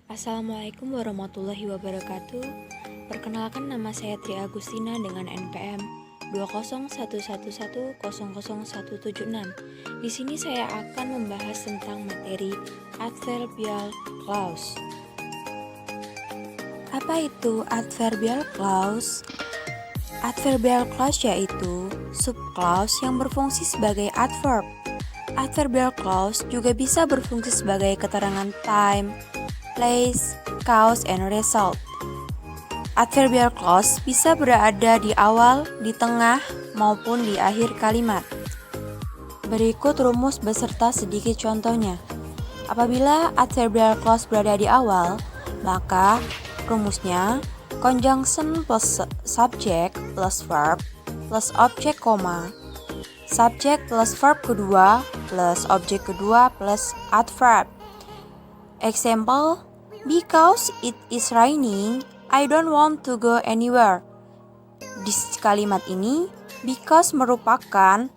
Assalamualaikum warahmatullahi wabarakatuh. Perkenalkan, nama saya Tri Agustina dengan NPM 20111000176. Di sini saya akan membahas tentang materi adverbial clause. Apa itu adverbial clause? Adverbial clause yaitu subclause yang berfungsi sebagai adverb. Adverbial clause juga bisa berfungsi sebagai keterangan time, place, cause, and result. Adverbial clause bisa berada di awal, di tengah, maupun di akhir kalimat. Berikut rumus beserta sedikit contohnya. Apabila adverbial clause berada di awal, maka rumusnya conjunction plus subject plus verb plus objek koma, subjek plus verb kedua plus objek kedua plus adverb. Example, because it is raining, I don't want to go anywhere. Di kalimat ini, because merupakan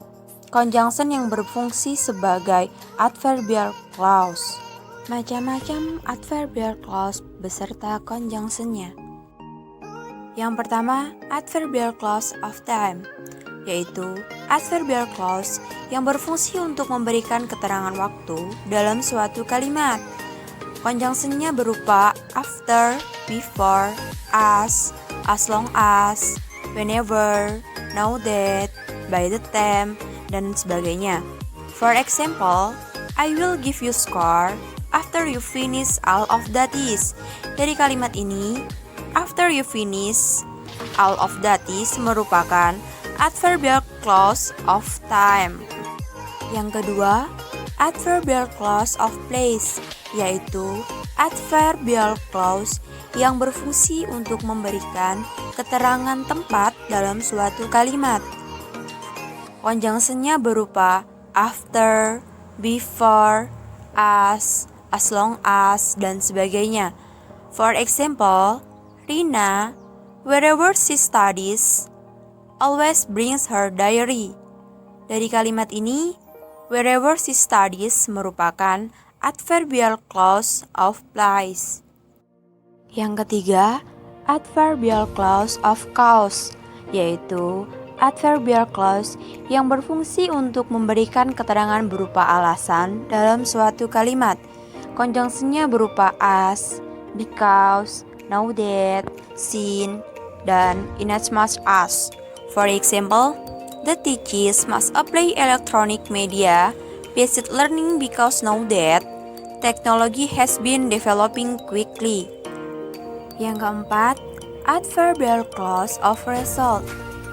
conjunction yang berfungsi sebagai adverbial clause. Macam-macam adverbial clause beserta conjunctionnya. Yang pertama, adverbial clause of time, yaitu adverbial clause yang berfungsi untuk memberikan keterangan waktu dalam suatu kalimat. Conjunctionnya berupa after, before, as long as, whenever, now that, by the time, dan sebagainya. For example, I will give you score after you finish all of that is. Dari kalimat ini, after you finish all of that is merupakan adverbial clause of time. Yang kedua, adverbial clause of place, yaitu adverbial clause yang berfungsi untuk memberikan keterangan tempat dalam suatu kalimat. Conjunctionnya berupa after, before, as long as, dan sebagainya. For example, Rina, wherever she studies, always brings her diary. Dari kalimat ini, wherever she studies merupakan adverbial clause of place. Yang ketiga, adverbial clause of cause, yaitu adverbial clause yang berfungsi untuk memberikan keterangan berupa alasan dalam suatu kalimat. Conjunctionnya berupa as, because, now that, since, dan inasmuch as. For example, the teachers must apply electronic media basic learning because now that technology has been developing quickly. Yang keempat, adverbial clause of result,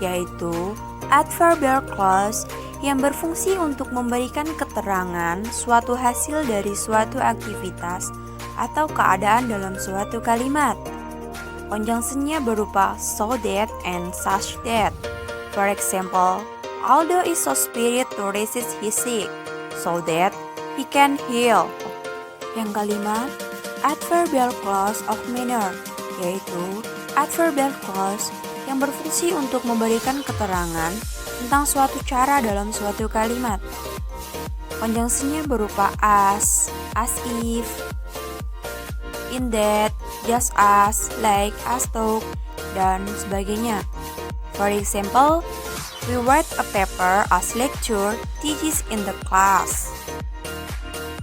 yaitu adverbial clause yang berfungsi untuk memberikan keterangan suatu hasil dari suatu aktivitas atau keadaan dalam suatu kalimat. Conjunctionnya berupa so that and such that. For example, Aldo is so spirit to resist his sick, so that he can heal. Yang kelima, adverbial clause of manner, yaitu adverbial clause yang berfungsi untuk memberikan keterangan tentang suatu cara dalam suatu kalimat. Conjunctionnya berupa as if, in that, just as, like, as though, dan sebagainya. For example, we write a paper as lecturer teaches in the class.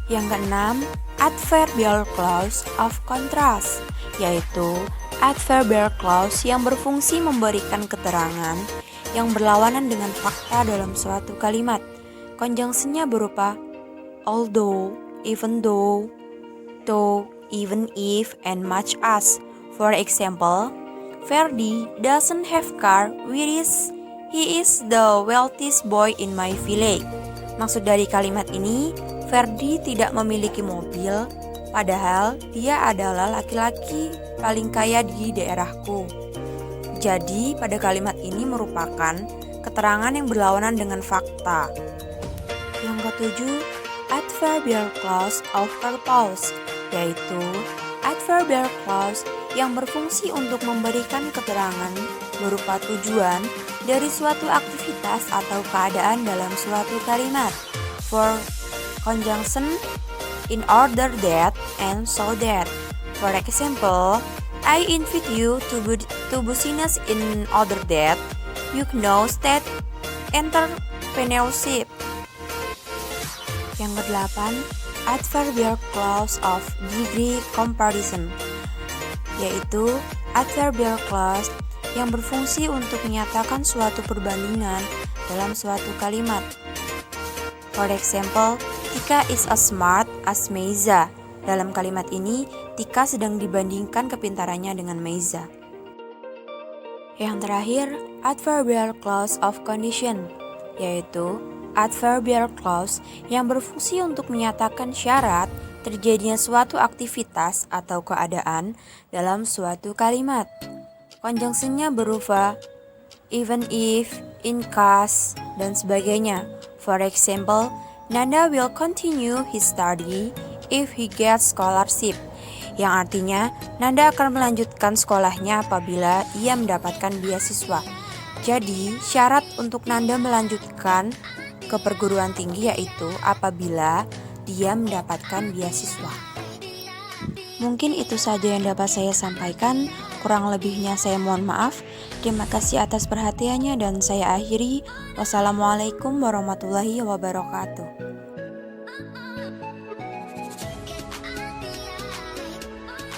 Yang keenam, adverbial clause of contrast, yaitu adverbial clause yang berfungsi memberikan keterangan yang berlawanan dengan fakta dalam suatu kalimat. Conjunctionnya berupa although, even though, even if, and much as. For example, Ferdi doesn't have car, whereas he is the wealthiest boy in my village. Maksud dari kalimat ini, Ferdi tidak memiliki mobil, padahal dia adalah laki-laki paling kaya di daerahku. Jadi, pada kalimat ini merupakan keterangan yang berlawanan dengan fakta. Yang ketujuh, adverbial clause of purpose, yaitu adverbial clause yang berfungsi untuk memberikan keterangan berupa tujuan dari suatu aktivitas atau keadaan dalam suatu kalimat. For conjunction, in order that, and so that. For example, I invite you to business in order that you know state entrepreneurship. Yang kedelapan, adverbial clause of degree comparison, yaitu adverbial clause yang berfungsi untuk menyatakan suatu perbandingan dalam suatu kalimat. For example, Tika is as smart as Meiza. Dalam kalimat ini, Tika sedang dibandingkan kepintarannya dengan Meiza. Yang terakhir, adverbial clause of condition, yaitu adverbial clause yang berfungsi untuk menyatakan syarat terjadinya suatu aktivitas atau keadaan dalam suatu kalimat. Conjunctionnya berupa even if, in case, dan sebagainya. For example, Nanda will continue his study if he gets scholarship, yang artinya Nanda akan melanjutkan sekolahnya apabila ia mendapatkan beasiswa. Jadi, syarat untuk Nanda melanjutkan ke perguruan tinggi yaitu apabila dia mendapatkan beasiswa. Mungkin itu saja yang dapat saya sampaikan, kurang lebihnya saya mohon maaf. Terima kasih atas perhatiannya dan saya akhiri. Wassalamualaikum warahmatullahi wabarakatuh.